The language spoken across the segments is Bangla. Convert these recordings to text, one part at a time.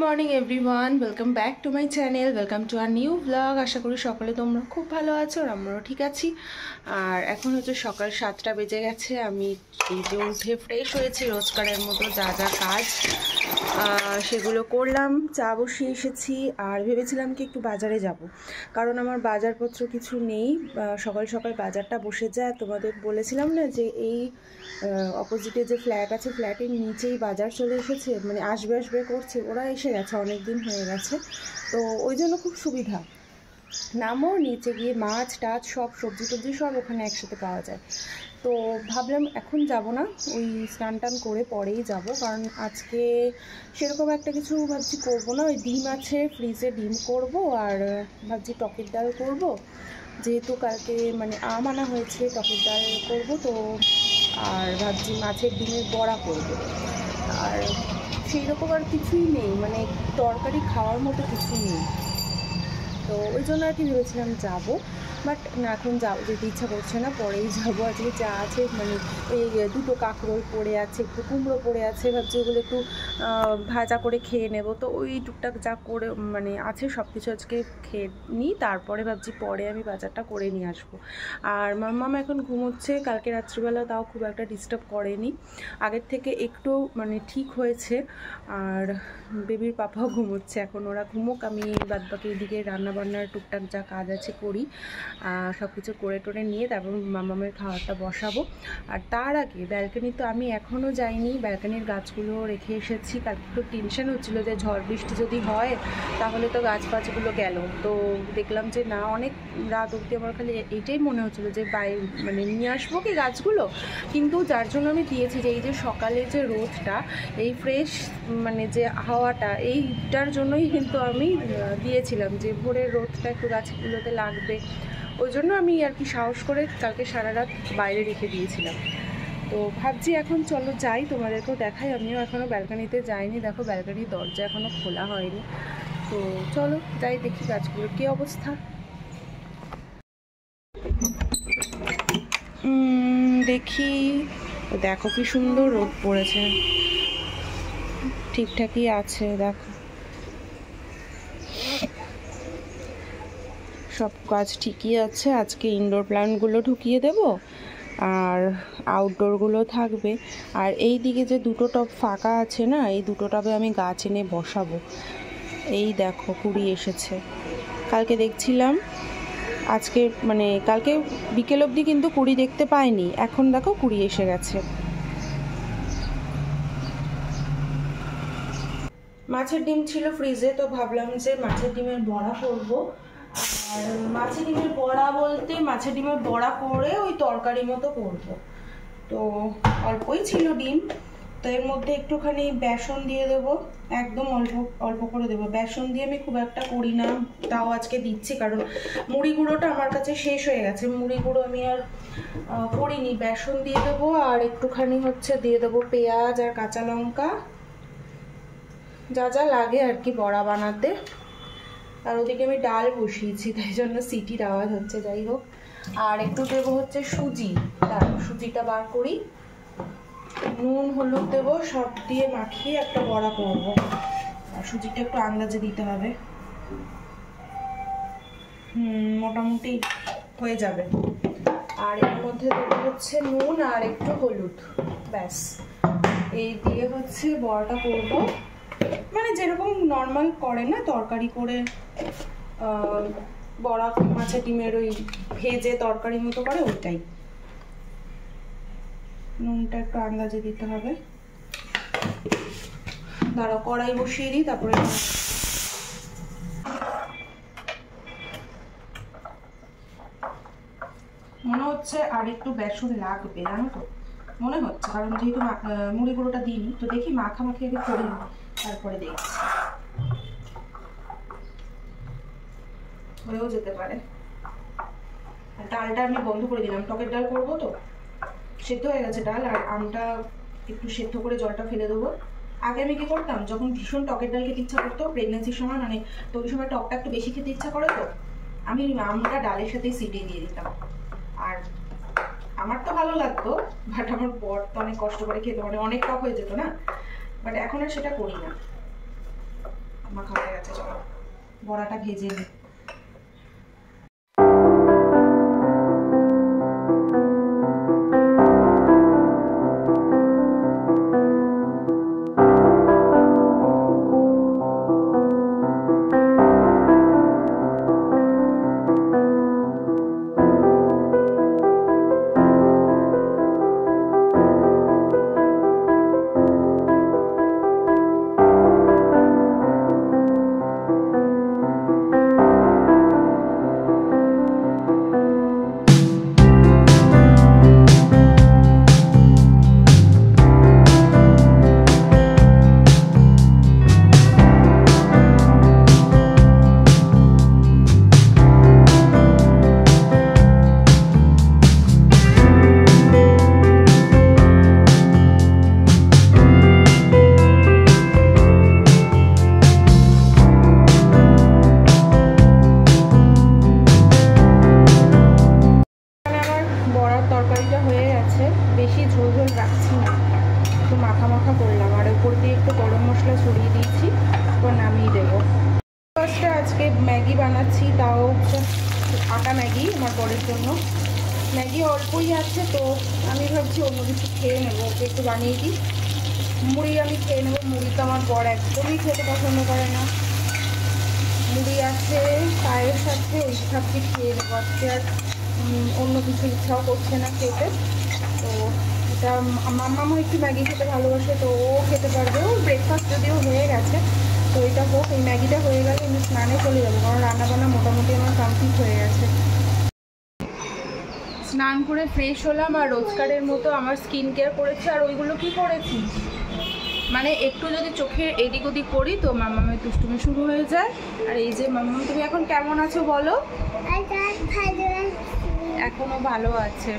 Morning everyone, welcome back to my channel, welcome to our new vlog. আশা করি সকলে তোমরা খুব ভালো আছো আর আমরাও ঠিক আছি। আর এখন হচ্ছে সকাল 7টা বেজে গেছে। আমি এই যে উঠে ফ্রেশ হয়েছি, রোজকারের মতো যা যা কাজ সেগুলো করলাম, চা বসিয়ে এসেছি। আর ভেবেছিলাম কি একটু বাজারে যাব, কারণ আমার বাজারপত্র কিছু নেই। সকাল সকাল বাজারটা বসে যায়। তোমাদের বলেছিলাম না যে এই অপোজিটে যে ফ্ল্যাট আছে, ফ্ল্যাটের নিচেই বাজার চলে এসেছে, মানে আসবে করছে, ওরা এসে গেছে, অনেক দিন হয়ে গেছে। তো ওই জন্য খুব সুবিধা, নামও নিচে গিয়ে মাছ টাছ সব সবজি টবজি সব ওখানে একসাথে পাওয়া যায়। তো ভাবলাম এখন যাব না, ওই স্নান টান করে পরেই যাব, কারণ আজকে সেরকম একটা কিছু ভাবছি করবো না। ওই ডিম আছে ফ্রিজে, ডিম করব, আর ভাবছি টকের ডাল করব, যেহেতু কালকে মানে আম আনা হয়েছে, টকের ডাল করব। তো আর ভাবছি মাছের ডিমের বড়া করব। আর সেই রকম আর কিছুই নেই, মানে তরকারি খাওয়ার মতো কিছু নেই। তো ওই জন্য আর কি ভেবেছিলাম যাবো, বাট না, এখন যেতে ইচ্ছা করছে না, পরেই যাবো। আজকে যা আছে মানে ওই দুটো কাঁকরোল পড়ে আছে, একটু কুমড়ো পড়ে আছে, ভাবছি ওগুলো একটু ভাজা করে খেয়ে নেব। তো ওই টুকটাক যা করে মানে আছে সব কিছু আজকে খেয়ে নিই, তারপরে ভাবছি পরে আমি বাজারটা করে নিয়ে আসবো। আর মাম্মাম এখন ঘুমোচ্ছে, কালকে রাত্রিবেলা তাও খুব একটা ডিস্টার্ব করেনি, আগের থেকে একটু মানে ঠিক হয়েছে। আর বেবির পাপাও ঘুমোচ্ছে, এখন ওরা ঘুমোক, আমি বাদবাকি এদিকে রান্নাবান্নার টুকটাক যা কাজ আছে করি, সব কিছু করে টোরে নিয়ে তারপর মামামের খাওয়াটা বসাবো। আর তার আগে ব্যালকনি তো আমি এখনও যাইনি, ব্যালকনির গাছগুলো রেখে এসেছি। কাল একটু টেনশন হচ্ছিলো যে ঝড় বৃষ্টি যদি হয় তাহলে তো গাছ ফাছগুলো গেল। তো দেখলাম যে না, অনেক রাত অবধি আমার খালি এটাই মনে হচ্ছিলো যে মানে নিয়ে আসবো কি গাছগুলো, কিন্তু যার জন্য আমি দিয়েছি যে এই যে সকালে যে রোদটা, এই ফ্রেশ মানে যে হাওয়াটা, এইটার জন্যই কিন্তু আমি দিয়েছিলাম যে ভোরের রোদটা একটু গাছগুলোতে লাগবে। ওই জন্য আমি আর কি সাহস করে কালকে সারা রাত বাইরে রেখে দিয়েছিলাম। তো ভাবছি এখন চলো যাই, তোমাদেরকেও দেখাই। আমিও এখনও ব্যালকনিতে যাইনি, দেখো ব্যালকনির দরজা এখনও খোলা হয়নি। তো চলো যাই, দেখি গাছগুলোর কী অবস্থা। দেখি, দেখো কি সুন্দর রোদ পড়েছে, ঠিকঠাকই আছে, দেখো সব কাজ ঠিকই আছে। আজকে ইনডোর প্ল্যান্টগুলো ঢুকিয়ে দেব আর আউটডোরগুলো থাকবে। আর এই দিকে যে দুটো টব ফাঁকা আছে না, এই দুটো টবে আমি গাছ এনে বসাবো। এই দেখো কুড়ি এসেছে, কালকে দেখছিলাম, আজকে মানে কালকে বিকেল অবধি কিন্তু কুড়ি দেখতে পাইনি, এখন দেখো কুড়ি এসে গেছে। মাছের ডিম ছিল ফ্রিজে, তো ভাবলাম যে মাছের ডিমের বড়া করবো। আর মাছের ডিমের বড়া বলতে মাছের ডিমের বড়া করে ওই তরকারি মতো করবো। তো অল্পই ছিল ডিম, তো এর মধ্যে একটুখানি বেসন দিয়ে দেবো, একদম অল্প অল্প করে দেবো। বেসন দিয়ে আমি খুব একটা করি না, তাও আজকে দিচ্ছি কারণ মুড়ি গুঁড়োটা আমার কাছে শেষ হয়ে গেছে, মুড়ি গুঁড়ো আমি আর করিনি। বেসন দিয়ে দেবো আর একটুখানি হচ্ছে দিয়ে দেবো পেঁয়াজ আর কাঁচা লঙ্কা, যা যা লাগে আর কি বড়া বানাতে। আর ওদিকে আমি ডাল বসিয়েছি, তাই জন্য সিটির আওয়াজ হচ্ছে, যাই হোক। আর একটু দেবো হচ্ছে সুজি, তারপর সুজিটা বার করি, নুন হলুদ দেবো, সব দিয়ে মাখিয়ে একটা বড়া করবো। আর সুজিটা একটু আন্দাজে দিতে হবে, মোটামুটি হয়ে যাবে। আর এর মধ্যে দেবো হচ্ছে নুন আর একটু হলুদ, ব্যাস। এই দিয়ে হচ্ছে বড়াটা করবো, মানে যেরকম নর্মাল করে না তরকারি করে, বড়া মাছের ডিমের ওই ভেজে তরকারি মতো করে, ওইটাই। নুনটা একটু আন্দাজে দিতে হবে। দাঁড়াও কড়াই বসিয়ে দিই, তারপরে মনে হচ্ছে আর একটু বেসন লাগবে, জানো তো মনে হচ্ছে, কারণ যেহেতু মুড়ি গুঁড়োটা দিইনি। তো দেখি মাখামাখি আগে করি, তারপরে দেখছি, হয়েও যেতে পারে। আর ডালটা আমি বন্ধ করে দিলাম, টকের ডাল করবো তো, সেদ্ধ হয়ে গেছে ডাল। আর আমটা একটু সেদ্ধ করে জলটা ফেলে দেবো। আগে আমি কি করতাম, যখন ভীষণ টকের ডাল খেতে ইচ্ছা করতো প্রেগনেন্সির সময়, মানে তো ওই সময় টকটা একটু বেশি খেতে ইচ্ছা করে, তো আমি আমটা ডালের সাথেই সিটিয়ে দিয়ে দিতাম। আর আমার তো ভালো লাগতো, বাট আমার বর তো অনেক কষ্ট করে খেতে, মানে অনেক টক হয়ে যেত না, বাট এখন আর সেটা করি না। বড়াটা ভেজে নিই। আজকে ম্যাগি বানাচ্ছি, তাও আটা ম্যাগি আমার বরের জন্য। ম্যাগি অল্পই আছে, তো আমি ভাবছি অন্য কিছু খেয়ে নেবো, ওকে একটু বানিয়ে দিই। মুড়ি আমি খেয়ে নেবো, মুড়ি তো আমার বর একদমই খেতে পছন্দ করে না। মুড়ি আছে, চায়ের সাথে ওই ভাবছি খেয়ে নেবো আজকে, আর অন্য কিছু ইচ্ছাও করছে না খেতে। তো এটা মাম্মামও একটু ম্যাগি খেতে ভালোবাসে, তো ও খেতে পারবে। ও ব্রেকফাস্ট যদিও হয়ে গেছে, তো এটা হোক, এই ম্যাগিটা হয়ে গেলে আমি স্নানে চলে যাবো, কারণ রান্নাবান্না মোটামুটি আমার কমপ্লিট হয়ে গেছে। স্নান করে ফ্রেশ হলাম, আর রোজকারের মতো আমার স্কিন কেয়ার করেছি। আর ওইগুলো কি করেছি, মানে একটু যদি চোখে এদিক ওদিক করি তো মাম্মামের দুষ্টুমি শুরু হয়ে যায়। আর এই যে মাম্মাম, তুমি এখন কেমন আছো বলো? এখনো ভালো আছে।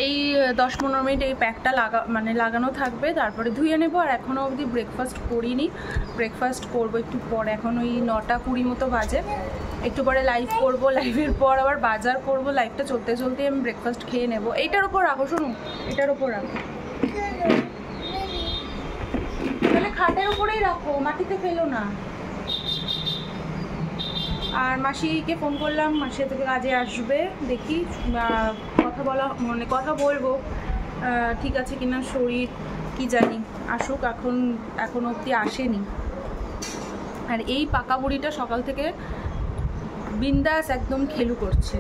এই 10-15 মিনিট এই প্যাকটা লাগানো থাকবে, তারপরে ধুয়ে নেবো। আর এখনও অবধি ব্রেকফাস্ট করিনি, ব্রেকফাস্ট করবো একটু পর। এখন ওই 9:20 মতো বাজে, একটু পরে লাইভ করবো, লাইভের পর আবার বাজার করবো। লাইভটা চলতে চলতে আমি ব্রেকফাস্ট খেয়ে নেবো। এইটার ওপর রাখো, শোনো, এটার ওপর রাখো, তাহলে খাটের উপরেই রাখো, মাটিতে ফেলো না। আর মাসিকে ফোন করলাম, মাসি থেকে কাজে আসবে, দেখি কথা বলবো ঠিক আছে কিনা, শরীর কি জানি, আসুক। এখন অবধি আসেনি। আর এই পাকা বুড়িটা সকাল থেকে বিন্দাস একদম খেলু করছে।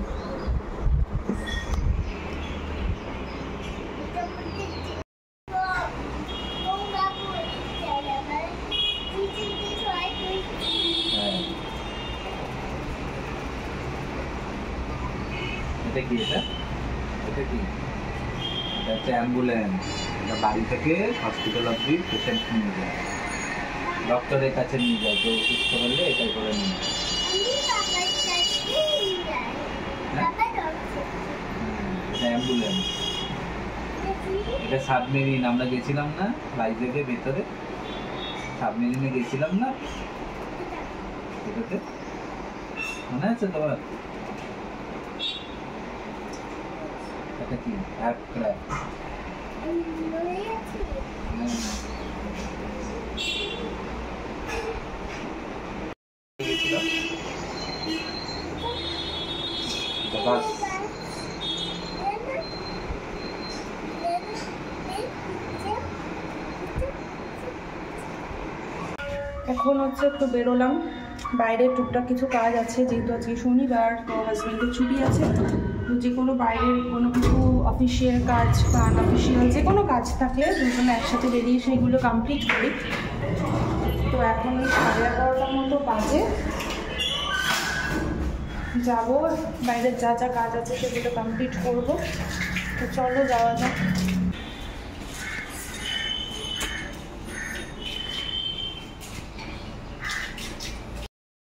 এটা কি? এটা কি? এটা হচ্ছে অ্যাম্বুলেন্স। এটা বাড়ি থেকে হসপিটাল অব্দি পেশেন্ট নিয়ে যায়, ডক্টরের কাছে নিয়ে যায়। কেউ সুস্থ হলে এটাই করে নিয়ে যায়। এটা অ্যাম্বুলেন্স, এটা সাবমেরিন। আমরা গেছিলাম না বাইরে ভেতরে, সাবমেরিনে গেছিলাম না, এটাতে মনে আছে তোমার? এটা কি? এয়ারক্রাফট। বাস এখন হচ্ছে একটু বেরোলাম বাইরে, টুকটাক কিছু কাজ আছে, যেহেতু আজকে শনিবার, তো হাজব্যান্ডের ছুটি আছে। তো যে কোনো বাইরের কোনো কিছু অফিসিয়াল কাজ বা আনঅফিসিয়াল যে কোনো কাজ থাকলে দুজনে একসাথে বেরিয়ে সেইগুলো কমপ্লিট করি। তো এখন ওই 11:30 মতো বাজে, যাবো বাইরের যা যা কাজ আছে সেগুলো কমপ্লিট করবো। তো চলো যাওয়া যাক।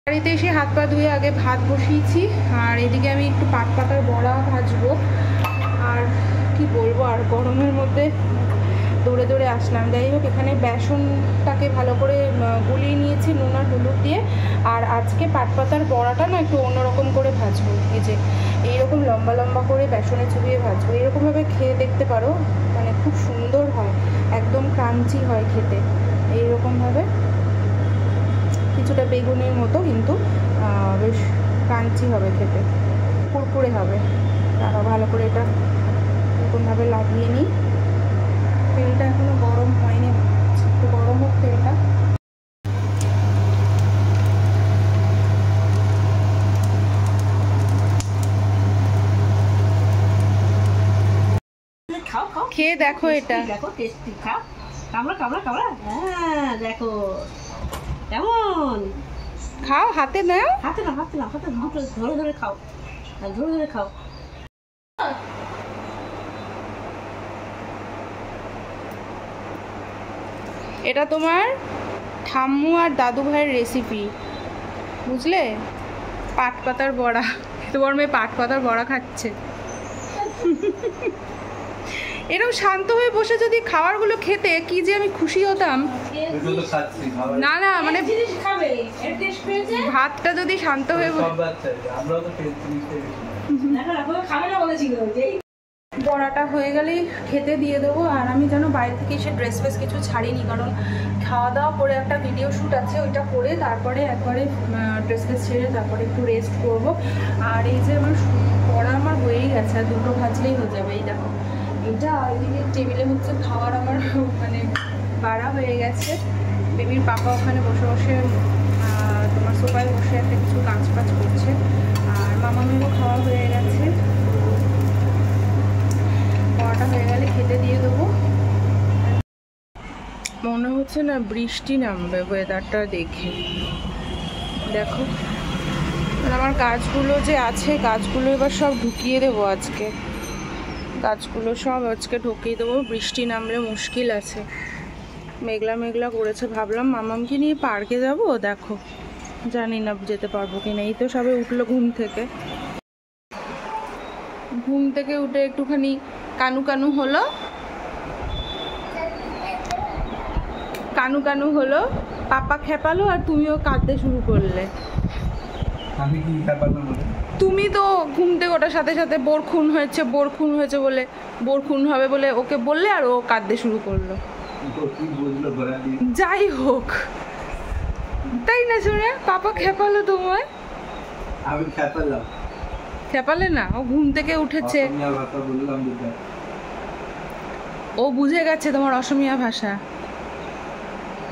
বাড়িতে এসে হাত পা ধুয়ে আগে ভাত বসিয়েছি, আর এদিকে আমি একটু পাতার বড়া ভাজবো। আর কি বলবো, আর গরমের মধ্যে দৌড়ে দৌড়ে আসলাম। যাই হোক, এখানে বেসনটাকে ভালো করে গুলিয়ে নিয়েছি নুন আর হলুদ দিয়ে। আর আজকে পাতার বড়াটা না একটু অন্যরকম করে ভাজবো। এই যে এইরকম লম্বা লম্বা করে বেসনে চুবিয়ে ভাজবো। এরকমভাবে খেয়ে দেখতে পারো, মানে খুব সুন্দর হয়, একদম ক্রাঞ্চি হয় খেতে এইরকমভাবে। কিছুটা বেগুনের মতো, কিন্তু বেশ ক্রাঞ্চি হবে খেতে, কুরকুরে হবে। তারা ভালো করে এটা এরকমভাবে লাগিয়ে নিই। তেলটা এখনো গরম হয়নি, একটু গরম হোক তেলটা। খেয়ে দেখো এটা, দেখো টেস্টি, খাও, কামড়া কামড়া কামড়া। হ্যাঁ দেখো কেমন, খাও, হাতে নাও, হাতে না হাতে না হাতে না, ধরে ধরে খাও, ধরে ধরে খাও। এটা তোমার ঠাম্মু আর দাদু ভাইয়ের রেসিপি, বুঝলে? পাট পাতার বড়া। তোমার মেয়ে পাট পাতার বড়া খাচ্ছে। এরকম শান্ত হয়ে বসে যদি খাবারগুলো খেতে, কি যে আমি খুশি হতাম। না না, মানে ভাতটা যদি শান্ত হয়ে বড়াটা হয়ে গেলেই খেতে দিয়ে দেবো। আর আমি যেন বাইরে থেকে এসে ড্রেস ফ্রেস কিছু ছাড়িনি, কারণ খাওয়া দাওয়া করে একটা ভিডিও শ্যুট আছে, ওইটা করে তারপরে একবারে ড্রেস ফ্রেস ছেড়ে তারপরে একটু রেস্ট করব। আর এই যে আমার পড়া আমার হয়েই গেছে, আর দুটো ভাজলেই হয়ে যাবে। এই দেখো, এটা ওইদিকে টেবিলে হচ্ছে খাওয়ার আমার মানে বাড়া হয়ে গেছে। বেবির পাপা ওখানে বসে বসে তোমার সোফায় বসে একটা কিছু কাজ ফাজ করছে। আর মামামেরও খাওয়া হয়ে গেছে। খাওয়াটা হয়ে গেলে খেতে দিয়ে দেবো। মনে হচ্ছে না বৃষ্টি নামবে ওয়েদারটা দেখে। দেখো, আমার গাছগুলো যে আছে, গাছগুলো এবার সব ঢুকিয়ে দেবো আজকে। গাছগুলো সব আজকে ঢুকিয়ে দেবো, বৃষ্টি নামলে মুশকিল আছে। মেঘলা মেঘলা করেছে, ভাবলাম মামামকে নিয়ে পার্কে যাব। দেখো, জানি না যেতে পারবো কিনা। এই তো সবে উঠলো ঘুম থেকে। ঘুম থেকে উঠে একটুখানি কানু কানু হলো, কানু কানু হলো, পাপা খেপালো, আর তুমিও কাঁদতে শুরু করলে। আমি কি খেপালাম? তুমি তো ঘুম থেকে ওটার সাথে সাথে বোরখুন হয়েছে, বোরখুন হয়েছে বলে, বোরখুন হবে বলে ওকে বললে, আর ও কাঁদতে শুরু করলো। যাই হোক, তাই না শোনা? পাপা খেপালো তোমায়? আমি খেপালাম? খেপালে না, ও ঘুম থেকে উঠেছে, ও বুঝে গেছে তোমার অসমীয়া ভাষা,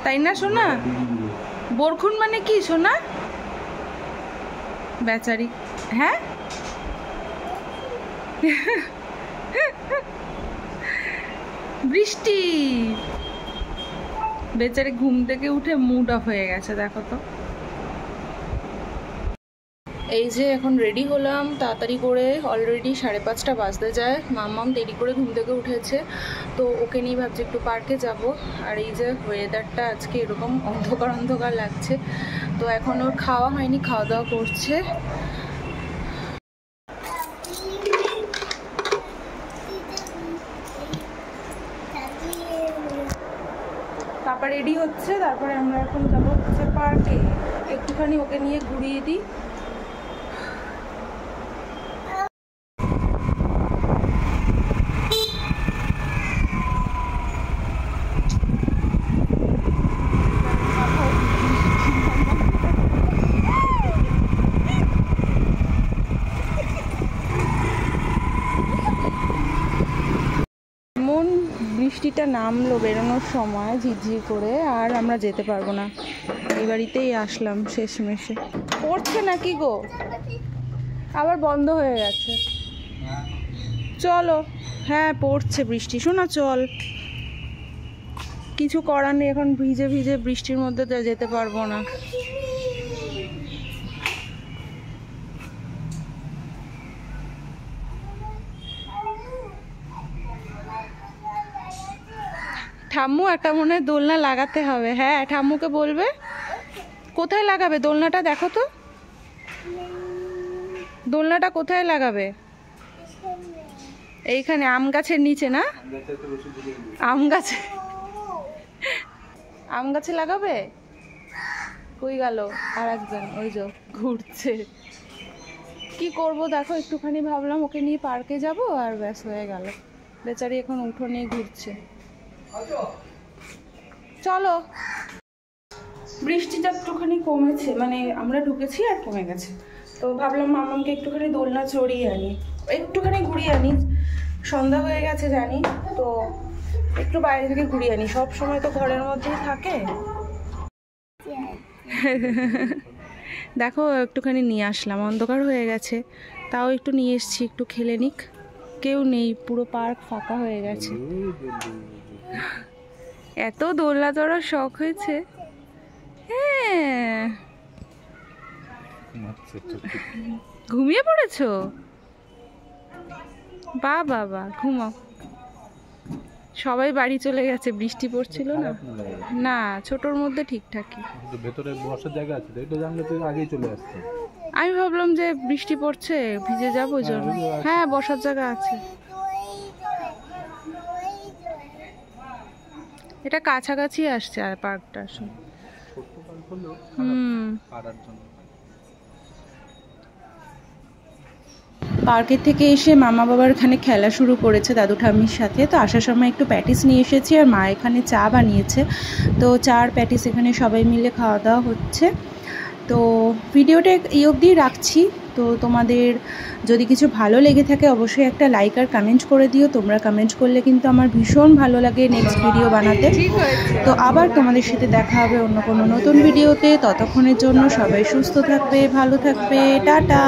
তাই না সোনা? বোরখুন মানে কি সোনা? বেচারি, হ্যাঁ বৃষ্টি বেচারি ঘুম থেকে উঠে মুড অফ হয়ে গেছে। দেখো তো, এই যে এখন রেডি হলাম তাড়াতাড়ি করে। অলরেডি 5:30 বাজতে যায়। মাম্মাম দেরি করে ঘুম থেকে উঠেছে, তো ওকে নিয়ে ভাবছি একটু পার্কে যাব। আর এই যে ওয়েদারটা আজকে এরকম অন্ধকার অন্ধকার লাগছে, তো এখন ওর খাওয়া হয়নি, খাওয়া দাওয়া করছে। তারপর রেডি হচ্ছে, তারপরে আমরা এখন যাবো হচ্ছে পার্কে। একটুখানি ওকে নিয়ে ঘুরিয়ে দিই। বৃষ্টিটা নামলো বেরোনোর সময় ঝিরঝির করে, আর আমরা যেতে পারবো না। এই বাড়িতেই আসলাম শেষমেশে। পড়ছে নাকি গো? আবার বন্ধ হয়ে গেছে। চলো, হ্যাঁ পড়ছে বৃষ্টি। শোনা, চল, কিছু করার নেই, এখন ভিজে ভিজে বৃষ্টির মধ্যে যেতে পারবো না। ঠাম্মু একটা মনে হয় দোলনা লাগাতে হবে। হ্যাঁ, ঠাম্মুকে বলবে। কোথায় লাগাবে দোলনাটা? দেখো তো, দোলনাটা কোথায় লাগাবে? এইখানে আম গাছের নিচে না? আম গাছে, আম গাছে লাগাবে। কই গেল আর একজন? ওই যে ঘুরছে। কি করব দেখো, একটুখানি ভাবলাম ওকে নিয়ে পার্কে যাব, আর ব্যাস হয়ে গেল। বেচারি এখন উঠোনে ঘুরছে। চলো, বৃষ্টিটা একটুখানি কমেছে, মানে আমরা ঢুকেছি আর কমে গেছে। তো ভাবলাম মামাকে একটুখানি দোলনা চড়িয়ে আনি, একটুখানি ঘুরিয়ে আনি। সন্ধ্যা হয়ে গেছে জানি, তো একটু বাইরে থেকে ঘুরিয়ে আনি, সব সময় তো ঘরের মধ্যেই থাকে। দেখো একটুখানি নিয়ে আসলাম, অন্ধকার হয়ে গেছে তাও একটু নিয়ে এসছি, একটু খেলে নিক। কেউ নেই, পুরো পার্ক ফাঁকা হয়ে গেছে। এত দোলনা চড়ার শখ হয়েছে। হ্যাঁ, ঘুমিয়ে পড়েছো? বা বাবা, ঘুমাও। সবাই বাড়ি চলে গেছে, বৃষ্টি পড়ছিল না। না, ছোটর মধ্যে ঠিকঠাকই। ভেতরে বসার জায়গা আছে, এটা জানলে তুই আগেই চলে আসতে। আমি ভাবলাম যে বৃষ্টি পড়ছে, ভিজে যাবো ওই জন্য। হ্যাঁ, বসার জায়গা আছে। এটা কাছাকাছি আসছে আর পার্কটা আসলে। পার্কের থেকে এসে মামা বাবার এখানে খেলা শুরু করেছে দাদু ঠাম্মির সাথে। তো আসার সময় একটু প্যাটিস নিয়ে এসেছি, আর মা এখানে চা বানিয়েছে। তো চা আর প্যাটিস এখানে সবাই মিলে খাওয়া দাওয়া হচ্ছে। তো ভিডিওটা এই অবধি রাখছি। তো তোমাদের যদি কিছু ভালো লেগে থাকে অবশ্যই একটা লাইক আর কমেন্ট করে দিও। তোমরা কমেন্ট করলে কিন্তু আমার ভীষণ ভালো লাগে নেক্সট ভিডিও বানাতে। তো আবার তোমাদের সাথে দেখা হবে অন্য কোনো নতুন ভিডিওতে। ততক্ষণের জন্য সবাই সুস্থ থাকবে, ভালো থাকবে, টাটা।